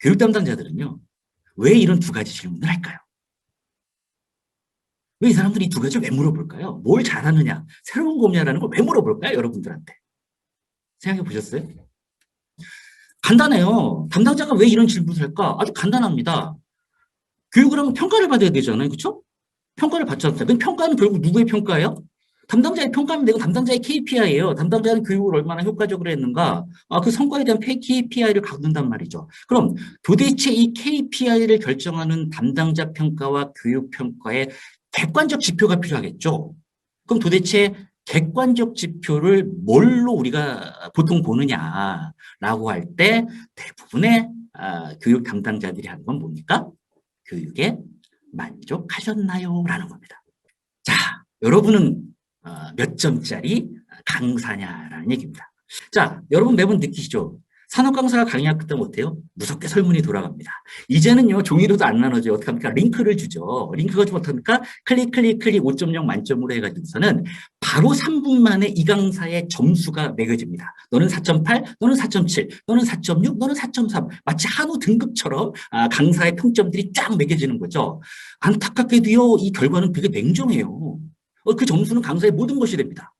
교육 담당자들은요, 왜 이런 두 가지 질문을 할까요? 왜 이 사람들이 이 두 가지를 왜 물어볼까요? 뭘 잘하느냐, 새로운 거 없냐라는 걸 왜 물어볼까요? 여러분들한테. 생각해 보셨어요? 간단해요. 담당자가 왜 이런 질문을 할까? 아주 간단합니다. 교육을 하면 평가를 받아야 되잖아요. 그렇죠? 평가를 받지 않다. 그럼 평가는 결국 누구의 평가예요? 담당자의 평가입니다. 이건 담당자의 KPI예요. 담당자는 교육을 얼마나 효과적으로 했는가. 그 성과에 대한 KPI를 갖는단 말이죠. 그럼 도대체 이 KPI를 결정하는 담당자 평가와 교육 평가의 객관적 지표가 필요하겠죠. 그럼 도대체 객관적 지표를 뭘로 우리가 보통 보느냐라고 할 때 대부분의 교육 담당자들이 하는 건 뭡니까? 교육에 만족하셨나요? 라는 겁니다. 자, 여러분은 몇 점짜리 강사냐라는 얘기입니다. 자, 여러분 매번 느끼시죠? 산업 강사가 강의할 때 못해요? 무섭게 설문이 돌아갑니다. 이제는요, 종이로도 안 나눠져요. 어떻게 합니까? 링크를 주죠. 링크가 좀 어떻습니까? 클릭 5.0 만점으로 해가지고서는 바로 3분 만에 이 강사의 점수가 매겨집니다. 너는 4.8, 너는 4.7, 너는 4.6, 너는 4.3. 마치 한우 등급처럼 강사의 평점들이 쫙 매겨지는 거죠. 안타깝게도요, 이 결과는 되게 냉정해요. 그 점수는 강사의 모든 것이 됩니다.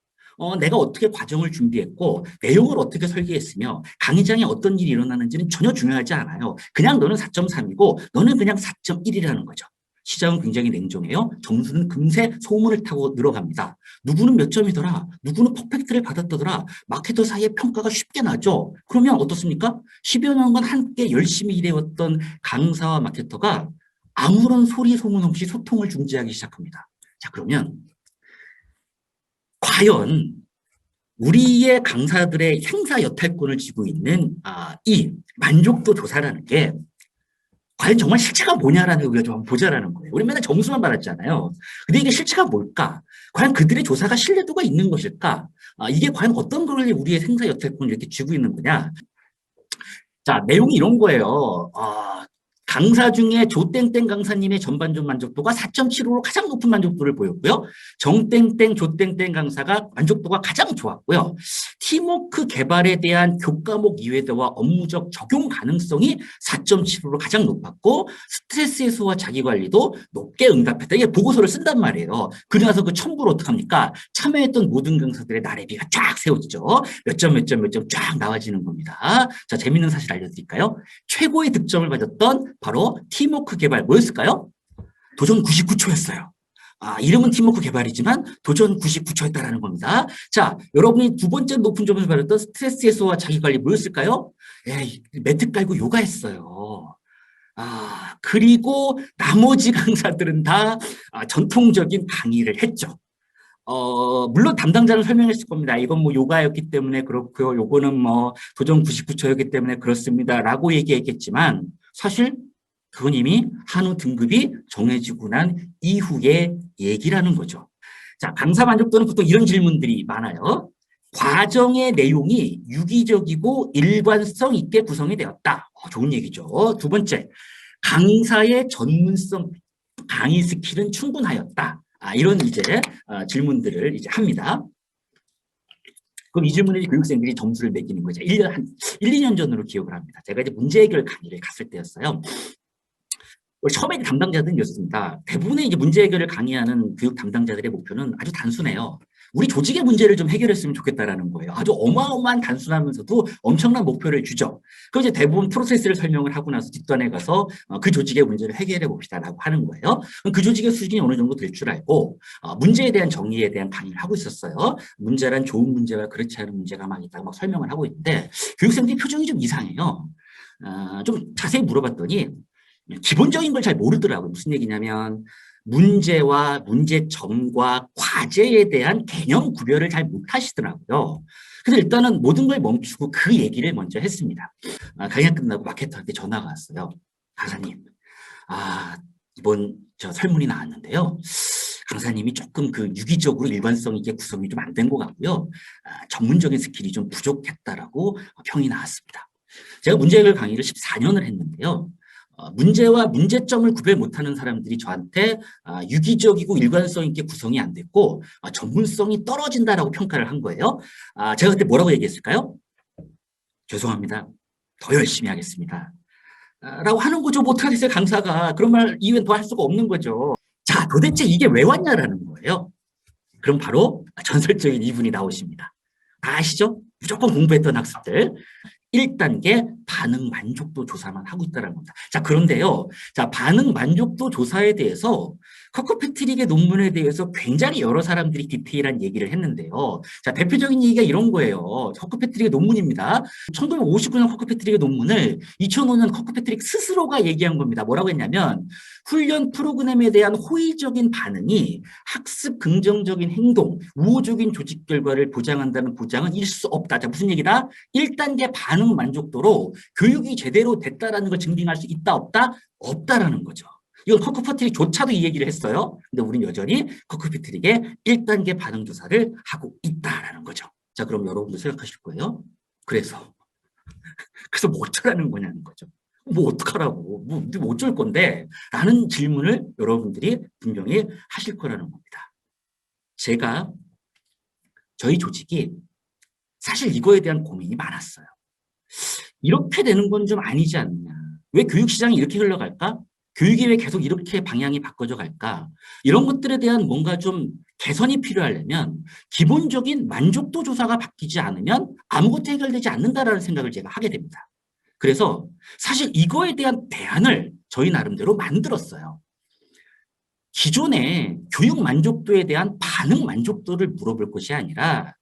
내가 어떻게 과정을 준비했고 내용을 어떻게 설계했으며 강의장에 어떤 일이 일어나는지는 전혀 중요하지 않아요. 그냥 너는 4.3이고 너는 그냥 4.1이라는 거죠. 시장은 굉장히 냉정해요. 점수는 금세 소문을 타고 늘어갑니다. 누구는 몇 점이더라. 누구는 퍼펙트를 받았더라. 마케터 사이에 평가가 쉽게 나죠. 그러면 어떻습니까? 10여 년간 함께 열심히 일해왔던 강사와 마케터가 아무런 소리 소문 없이 소통을 중지하기 시작합니다. 자, 그러면 과연 우리의 강사들의 행사 여탈권을 쥐고 있는 이 만족도 조사라는 게 과연 정말 실체가 뭐냐라는 걸 우리가 좀 한번 보자라는 거예요. 우리 맨날 점수만 받았잖아요. 근데 이게 실체가 뭘까? 과연 그들의 조사가 신뢰도가 있는 것일까? 이게 과연 어떤 걸 우리의 행사 여탈권을 이렇게 쥐고 있는 거냐? 자, 내용이 이런 거예요. 강사 중에 조땡땡 강사님의 전반적 만족도가 4.75로 가장 높은 만족도를 보였고요. 정땡땡 조땡땡 강사가 만족도가 가장 좋았고요. 팀워크 개발에 대한 교과목 이해도와 업무적 적용 가능성이 4.75로 가장 높았고 스트레스 해소와 자기관리도 높게 응답했다. 이게 보고서를 쓴단 말이에요. 그러면서 그 첨부를 어떡합니까? 참여했던 모든 강사들의 나래비가 쫙 세워지죠. 몇 점 쫙 나와지는 겁니다. 자, 재밌는 사실 알려드릴까요? 최고의 득점을 받았던 바로 팀워크 개발 뭐였을까요? 도전 99초였어요. 이름은 팀워크 개발이지만 도전 99초였다라는 겁니다. 자, 여러분이 두 번째 높은 점을 받았던 스트레스 해소와 자기관리 뭐였을까요? 매트 깔고 요가했어요. 그리고 나머지 강사들은 다 전통적인 강의를 했죠. 물론 담당자는 설명했을 겁니다. 이건 뭐 요가였기 때문에 그렇고요. 요거는 뭐 도전 99초였기 때문에 그렇습니다. 라고 얘기했겠지만 사실 그건 이미 한우 등급이 정해지고 난 이후의 얘기라는 거죠. 자, 강사 만족도는 보통 이런 질문들이 많아요. 과정의 내용이 유기적이고 일관성 있게 구성이 되었다. 좋은 얘기죠. 두 번째, 강사의 전문성, 강의 스킬은 충분하였다. 이런 이제 질문들을 이제 합니다. 그럼 이 질문에 교육생들이 점수를 매기는 거죠. 1년, 2년 전으로 기억을 합니다. 제가 이제 문제 해결 강의를 갔을 때였어요. 처음에 담당자들은 이렇습니다. 대부분의 이제 문제 해결을 강의하는 교육 담당자들의 목표는 아주 단순해요. 우리 조직의 문제를 좀 해결했으면 좋겠다라는 거예요. 아주 어마어마한 단순하면서도 엄청난 목표를 주죠. 그럼 이제 대부분 프로세스를 설명을 하고 나서 뒷단에 가서 그 조직의 문제를 해결해 봅시다라고 하는 거예요. 그 조직의 수준이 어느 정도 될 줄 알고 문제에 대한 정의에 대한 강의를 하고 있었어요. 문제란 좋은 문제와 그렇지 않은 문제가 막 있다고 막 설명을 하고 있는데 교육생들이 표정이 좀 이상해요. 좀 자세히 물어봤더니 기본적인 걸 잘 모르더라고요. 무슨 얘기냐면 문제와 문제점과 과제에 대한 개념 구별을 잘 못하시더라고요. 그래서 일단은 모든 걸 멈추고 그 얘기를 먼저 했습니다. 강의가 끝나고 마케터한테 전화가 왔어요. 강사님, 이번 저 설문이 나왔는데요. 강사님이 조금 그 유기적으로 일관성 있게 구성이 좀 안 된 것 같고요. 전문적인 스킬이 좀 부족했다라고 평이 나왔습니다. 제가 문제 해결 강의를 14년을 했는데요. 문제와 문제점을 구별 못하는 사람들이 저한테 유기적이고 일관성 있게 구성이 안 됐고 전문성이 떨어진다라고 평가를 한 거예요. 제가 그때 뭐라고 얘기했을까요? 죄송합니다. 더 열심히 하겠습니다. 라고 하는 거죠. 뭐 어떡하겠어요, 강사가. 그런 말 이외엔 더 할 수가 없는 거죠. 자, 도대체 이게 왜 왔냐라는 거예요. 그럼 바로 전설적인 이분이 나오십니다. 다 아시죠? 무조건 공부했던 학습들. 1단계 반응 만족도 조사만 하고 있다는 겁니다. 자, 그런데요. 자, 반응 만족도 조사에 대해서 커커패트릭의 논문에 대해서 굉장히 여러 사람들이 디테일한 얘기를 했는데요. 자, 대표적인 얘기가 이런 거예요. 커커패트릭의 논문입니다. 1959년 커커패트릭의 논문을 2005년 커커패트릭 스스로가 얘기한 겁니다. 뭐라고 했냐면 훈련 프로그램에 대한 호의적인 반응이 학습 긍정적인 행동, 우호적인 조직 결과를 보장한다는 보장은 일 수 없다. 자, 무슨 얘기다? 1단계 반응 만족도로 교육이 제대로 됐다라는 걸 증빙할 수 있다, 없다? 없다라는 거죠. 이건 커크패트릭조차도 이 얘기를 했어요. 근데 우리는 여전히 커크패트릭의 1단계 반응 조사를 하고 있다라는 거죠. 자, 그럼 여러분도 생각하실 거예요. 그래서 뭐 어쩌라는 거냐는 거죠. 뭐 어떡하라고, 뭐 어쩔 건데? 라는 질문을 여러분들이 분명히 하실 거라는 겁니다. 제가 저희 조직이 사실 이거에 대한 고민이 많았어요. 이렇게 되는 건 좀 아니지 않느냐. 왜 교육시장이 이렇게 흘러갈까? 교육이 왜 계속 이렇게 방향이 바꿔져 갈까? 이런 것들에 대한 뭔가 좀 개선이 필요하려면 기본적인 만족도 조사가 바뀌지 않으면 아무것도 해결되지 않는다라는 생각을 제가 하게 됩니다. 그래서 사실 이거에 대한 대안을 저희 나름대로 만들었어요. 기존의 교육 만족도에 대한 반응 만족도를 물어볼 것이 아니라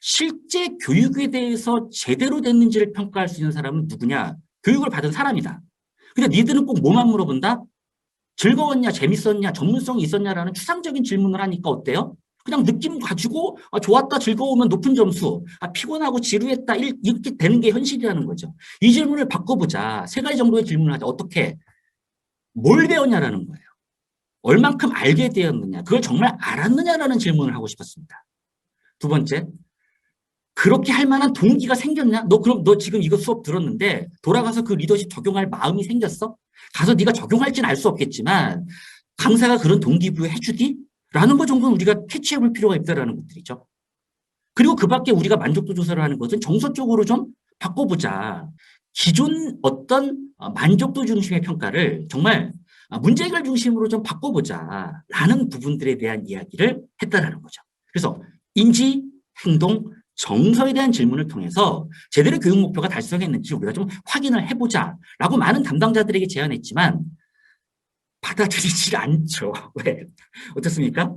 실제 교육에 대해서 제대로 됐는지를 평가할 수 있는 사람은 누구냐? 교육을 받은 사람이다. 근데 니들은 꼭 뭐만 물어본다? 즐거웠냐, 재밌었냐, 전문성이 있었냐라는 추상적인 질문을 하니까 어때요? 그냥 느낌 가지고 좋았다, 즐거우면 높은 점수, 피곤하고 지루했다 이렇게 되는 게 현실이라는 거죠. 이 질문을 바꿔보자. 세 가지 정도의 질문을 하자. 어떻게? 뭘 배웠냐라는 거예요. 얼만큼 알게 되었느냐, 그걸 정말 알았느냐라는 질문을 하고 싶었습니다. 두 번째, 그렇게 할 만한 동기가 생겼냐? 그럼 너 지금 이거 수업 들었는데 돌아가서 그 리더십 적용할 마음이 생겼어? 가서 네가 적용할지는 알 수 없겠지만 강사가 그런 동기부여 해주디? 라는 거 정도는 우리가 캐치해 볼 필요가 있다는 것들이죠. 그리고 그 밖에 우리가 만족도 조사를 하는 것은 정서적으로 좀 바꿔보자. 기존 어떤 만족도 중심의 평가를 정말 문제 해결 중심으로 좀 바꿔보자. 라는 부분들에 대한 이야기를 했다라는 거죠. 그래서 인지, 행동, 정서에 대한 질문을 통해서 제대로 교육 목표가 달성했는지 우리가 좀 확인을 해보자라고 많은 담당자들에게 제안했지만 받아들이질 않죠. 왜? 어떻습니까?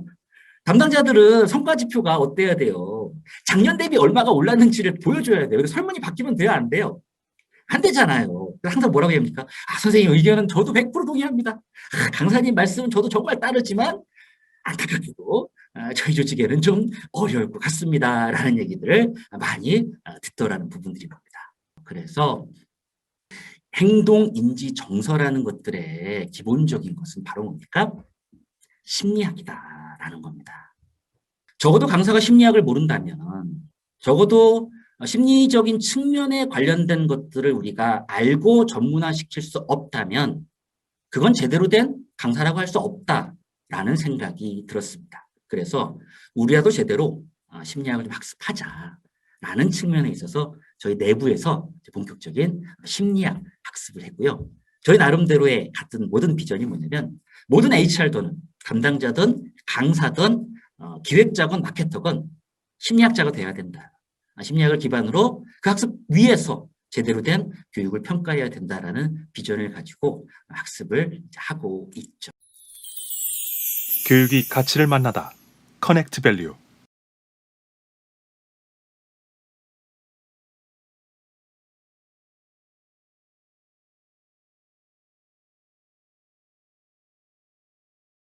담당자들은 성과 지표가 어때야 돼요? 작년 대비 얼마가 올랐는지를 보여줘야 돼요. 설문이 바뀌면 돼야 안 돼요? 안 되잖아요. 항상 뭐라고 합니까? 선생님 의견은 저도 100% 동의합니다. 강사님 말씀은 저도 정말 따르지만 안타깝게도 저희 조직에는 좀 어려울 것 같습니다. 라는 얘기들을 많이 듣더라는 부분들이 겁니다. 그래서 행동, 인지, 정서라는 것들의 기본적인 것은 바로 뭡니까? 심리학이다라는 겁니다. 적어도 강사가 심리학을 모른다면 적어도 심리적인 측면에 관련된 것들을 우리가 알고 전문화시킬 수 없다면 그건 제대로 된 강사라고 할 수 없다라는 생각이 들었습니다. 그래서 우리라도 제대로 심리학을 좀 학습하자라는 측면에 있어서 저희 내부에서 본격적인 심리학 학습을 했고요. 저희 나름대로의 같은 모든 비전이 뭐냐면 모든 HR든 담당자든 강사든 기획자건 마케터건 심리학자가 돼야 된다. 심리학을 기반으로 그 학습 위에서 제대로 된 교육을 평가해야 된다라는 비전을 가지고 학습을 하고 있죠. 교육이 가치를 만나다. 커넥트 밸류.